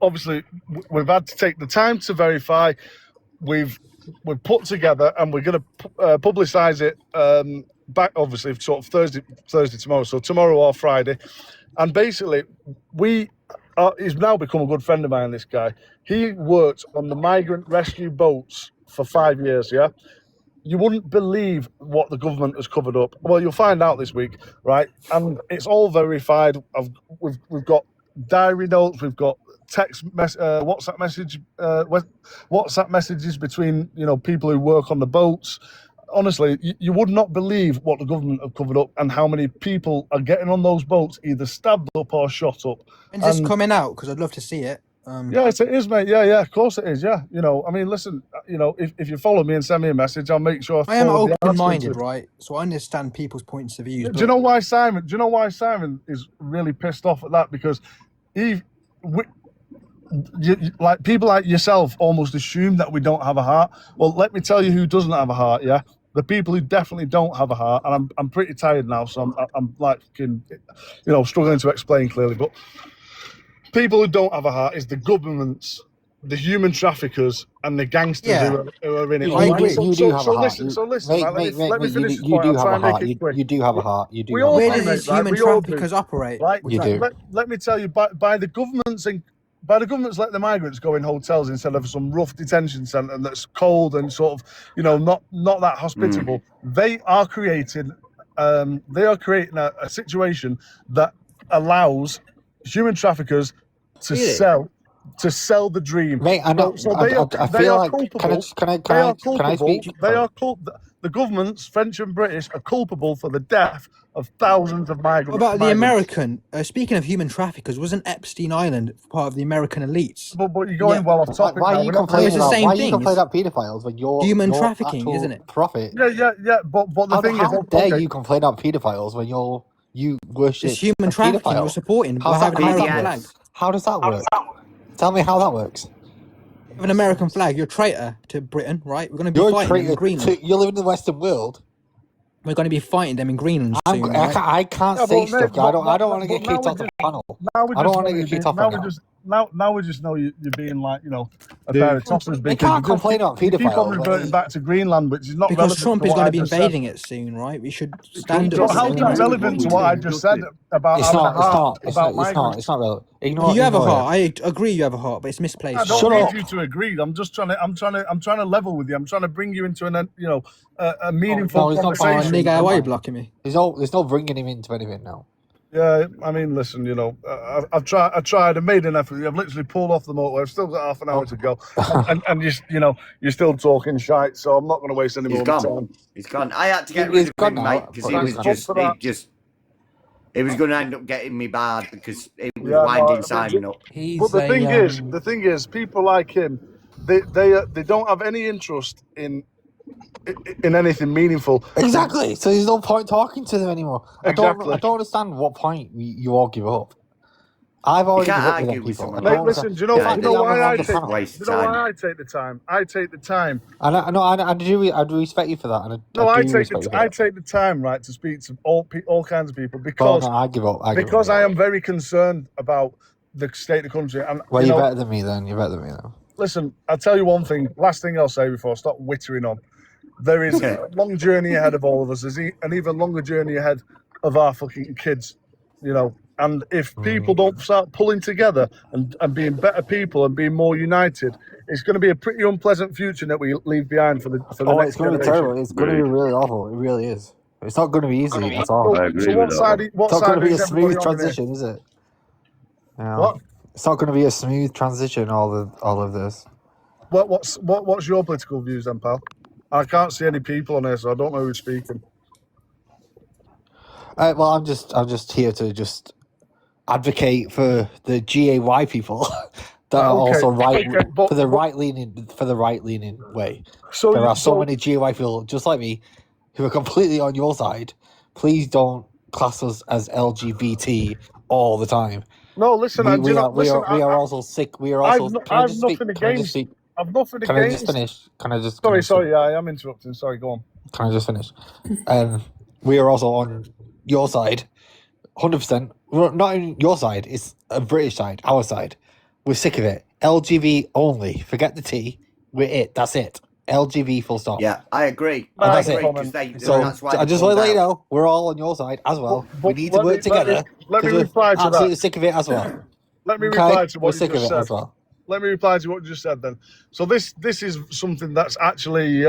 obviously we've had to take the time to verify. We've put together, and we're going to publicise it back, obviously, sort of Thursday tomorrow. So tomorrow or Friday, and basically he's now become a good friend of mine. This guy, he worked on the migrant rescue boats for 5 years. Yeah. You wouldn't believe what the government has covered up. Well, you'll find out this week, right? And it's all verified. We've got diary notes. We've got WhatsApp messages between people who work on the boats. Honestly, you would not believe what the government have covered up and how many people are getting on those boats either stabbed up or shot up. When's this coming out? Because I'd love to see it. Yes, it is, mate. Yeah, of course it is. Yeah, I mean, listen, if you follow me and send me a message, I'll make sure I am open-minded, right? So I understand people's points of view. Do you know why Simon is really pissed off at that? Because like people like yourself almost assume that we don't have a heart. Well, let me tell you who doesn't have a heart. Yeah, the people who definitely don't have a heart, and I'm pretty tired now, so I'm like struggling to explain clearly, but. People who don't have a heart is the governments, the human traffickers, and the gangsters who are in it. I agree. You do have a heart. So listen, let me finish this you point. do have a heart. You do have a heart. You do. Where do these human traffickers operate? Right? You do. Let me tell you, by the governments letting the migrants go in hotels instead of some rough detention centre that's cold and sort of, not that hospitable. They are creating a situation that allows human traffickers to sell the dream. Mate, I know. So I feel like can I speak? The governments, French and British, are culpable for the death of thousands of migrants. What about the American? Speaking of human traffickers, wasn't Epstein Island part of the American elites? But you're going well off topic. Why are you complaining about pedophiles when you're human trafficking, isn't it? Profit. Yeah. But the thing is, how dare you complain about pedophiles when you worship it's human trafficking you're supporting by having an American flag. How does that work? Tell me how that works. You have an American flag, you're a traitor to Britain, right? We're going to be fighting in Greenland. You live in the Western world. We're going to be fighting them in Greenland soon, right? I can't say stuff. I don't want to get kicked off the panel. I don't want to get kicked off the panel. Now we just know you're being like, a pair of tossers. They can't complain about pedophiles. Keep on reverting back to Greenland, which is not because Trump is going to be invading it soon, right? We should stand up. How is that relevant to what I just said about it's not relevant. You have a heart. I agree you have a heart, but it's misplaced. I don't need you to agree. I'm trying to level with you. I'm trying to bring you into a meaningful conversation. Nigga, why are you blocking me? There's no bringing him into anything now. Yeah, I mean, listen, I've tried. I made an effort. I've literally pulled off the motorway. I've still got half an hour to go, and you're still talking shite. So I'm not going to waste any more time. He's gone. I had to get rid of him, mate, because he was going to end up getting me barred because he was winding Simon up. But the thing is, people like him, they don't have any interest in anything meaningful. Exactly. So there's no point talking to them anymore. Exactly. I don't understand what point you all give up. I've already given up with them people. Mate, listen, do you know why I take the time? I take the time. I do respect you for that. I take the time, right, to speak to all kinds of people because I give up. I am very concerned about the state of the country. And well, you're better than me then. You're better than me though. Listen, I'll tell you one thing. Last thing I'll say before I stop wittering on. There is a long journey ahead of all of us. There's an even longer journey ahead of our fucking kids, And if people don't start pulling together and being better people and being more united, it's going to be a pretty unpleasant future that we leave behind for the next generation. It's going to be terrible. It's going to be really awful. It really is. It's not going to be easy at all. So what side it's not going to be a smooth transition, is it? What? It's not going to be a smooth transition. All of this. What's your political views then, pal? I can't see any people on here, so I don't know who's speaking. Well, I'm just here to just advocate for the GAY people that are also for the right leaning way. So there are so many GAY people just like me who are completely on your side. Please don't class us as LGBT all the time. No, listen, we are also sick. We are also. I've nothing against. Can I just finish? Sorry, yeah, I am interrupting. Sorry, go on. Can I just finish? We are also on your side, 100%. Not on your side, it's a British side, our side. We're sick of it. LGV only. Forget the T. We're it. That's it. LGV full stop. Yeah, I agree. And I that's agree it. because So that's why I just want to let you know we're all on your side as well. But We need to work together. Let me 'cause we're reply to absolutely that. sick of it as well. Let me Okay? reply to We're what you sick of just it said. as well. Let me reply to what you just said then. So this is something that's actually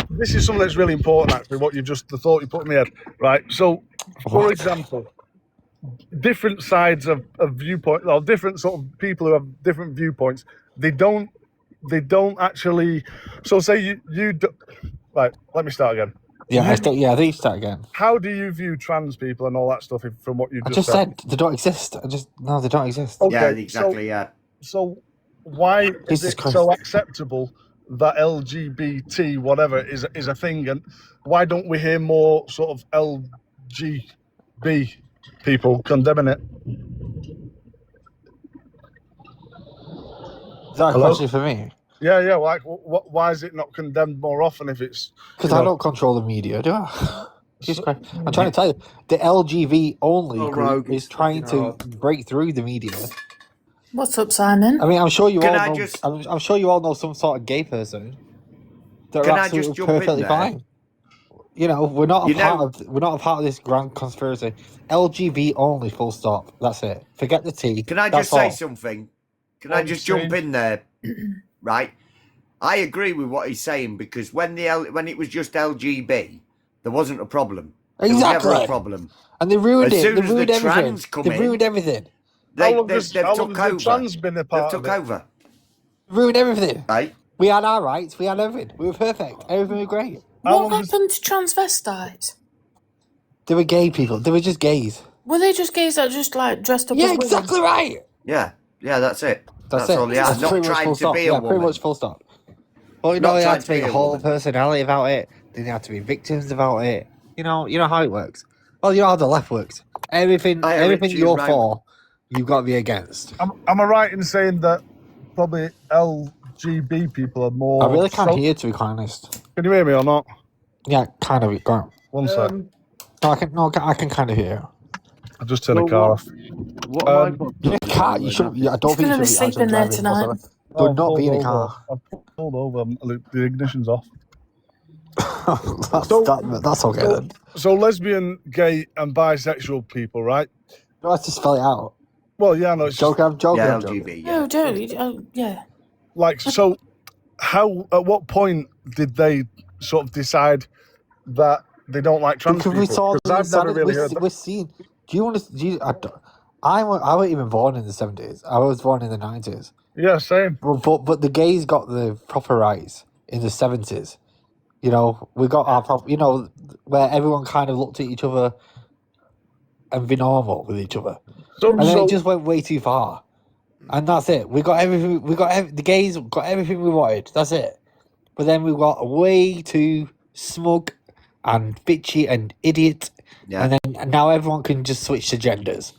this is something that's really important actually. What you just the thought you put in my head, right? So, for What? example, different sides of viewpoint or different sort of people who have different viewpoints. They don't actually. So say you do, right. Let me start again. Yeah, I think you start again. How do you view trans people and all that stuff from what you I just just said they don't exist. No, they don't exist. Okay, Yeah, exactly. So why is Jesus it Christ. so acceptable that LGBT whatever is a thing, and why don't we hear more sort of LGB people condemning it? Is that a Hello? question for me? Yeah. Like, why is it not condemned more often if it's? Because I don't control the media, do I? Jesus Christ. I'm trying to tell you, the LGV only group is trying to break through the media. What's up, Simon? I mean, I'm sure you Can all I know. just- I'm sure you all know some sort of gay person. That Can are I just absolutely jump in perfectly there? fine. You know, we're not You a part know- of. We're not a part of this grand conspiracy. LGV only. Full stop. That's it. Forget the T. Can I That's just say all. something? Can What I are just you jump saying? in there? Right. I agree with what he's saying because when it was just LGB, there wasn't a problem. There was never Exactly. a problem. And they ruined As it. soon They as the ruined everything. trans come They in- ruined everything. They, How long they've has the took over. trans been a They've part took of it? over. Ruined everything. Right. We had our rights. We had everything. We were perfect. Everything was great. How What long has- happened to transvestites? They were gay people. They were just gays. Were they just gays that just like dressed up Yeah, as women? exactly right. Yeah. Yeah, that's it. That's it. all they are. That's Not pretty much trying full to stop. be a Yeah, woman. pretty much full stop. Well, you Not know, they trying had to to make be a a whole woman. personality about it. Then they had to be victims about it. You know how it works. Well, you know how the left works. Everything Richie, you're right. for, you've got to be against. Am I right in saying that probably LGB people are more? I really can't hear, to be quite honest. Can you hear me or not? Yeah, kind of. Go on. One sec. No, I can kind of hear. I'll just turn the car off. What am I Um, supposed You can't. You shouldn't. I don't He's think gonna you be should be sleeping actually there driving tonight. whatsoever. Do not be in a pulled car. over. I've pulled over. The ignition's off. That's okay then. So lesbian, gay, and bisexual people, right? You have to spell it out. Well, yeah, no, it's just, I'm joking. Yeah, I'm joking. LGB. No, Yeah. don't. Oh, yeah. like, so how, at what point did they sort of decide that they don't like trans Because people? we saw. 'Cause I've never really heard that. We're seeing. Do you want to? I wasn't even born in the 70s. I was born in the 90s. Yeah, same. But the gays got the proper rights in the 70s. You know, we got our proper. You know, where everyone kind of looked at each other and be normal with each other. So, And then so it just went way too far. And that's it. We got everything. The gays got everything we wanted. That's it. But then we got way too smug and bitchy and idiot. Yeah. And now everyone can just switch to genders.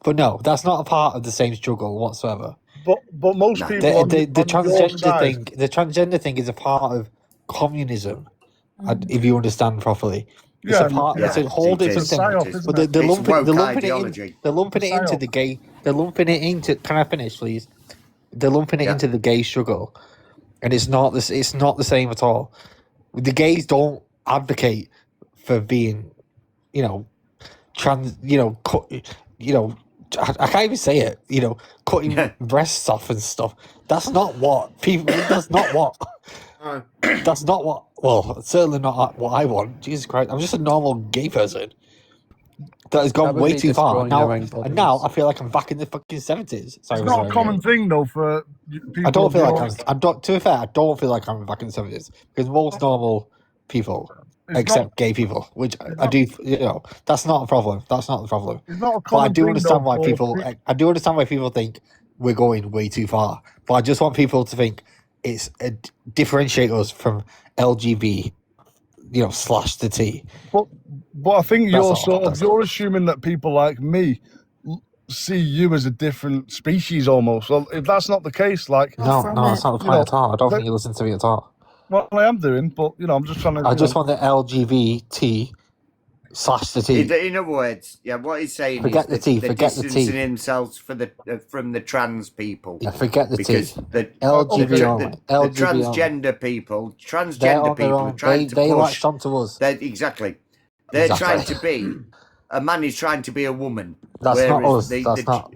But no, that's not a part of the same struggle whatsoever. but most No. people on The your transgender side- thing, the transgender thing is a part of communism. If you understand properly, it's Yeah, a part. yeah. It's a whole It different is. thing. psyop, It is. isn't But they're It's lumping, woke they're lumping ideology. they're lumping it into Psyop. the gay. They're lumping it into. Can I finish, please? They're lumping it Yeah. into the gay struggle, and it's not this. It's not the same at all. The gays don't advocate for being, trans. I can't even say it. Cutting Yeah. breasts off and stuff. That's not what people. That's not what. That's not what. Well, it's certainly not what I want. Jesus Christ, I'm just a normal gay person that has gone That would way be too far. destroying Now, their own and now bodies. I feel like I'm back in the fucking 70s. Sorry, It's not a sorry, common thing though for people. I don't feel of like your- I'm. To be fair, I don't feel like I'm back in the 70s because most normal people, It's except not- gay people, which I do. That's not a problem. That's not the problem. It's not a But I common do thing, understand though, why for people. I do understand why people think we're going way too far. But I just want people to think it's differentiate us from LGB, slash the T. But I think That's all. you're assuming that people like me see you as a different species almost. Well, if that's not the case, like, No, from that's not the you point know, at all. I don't but- think you listen to me at all. well, I am doing, but I'm just trying to. I just want the LGBT Slash the T. In other words, yeah, what he's saying Forget is the T, they're forget the T. distancing themselves from the trans people. Yeah, forget the T. Because the LGBT, transgender people, they're on their are own. trying to They push. latched onto us. Exactly. They're trying to be. A man is trying to be a woman. That's not whereas us. That's not.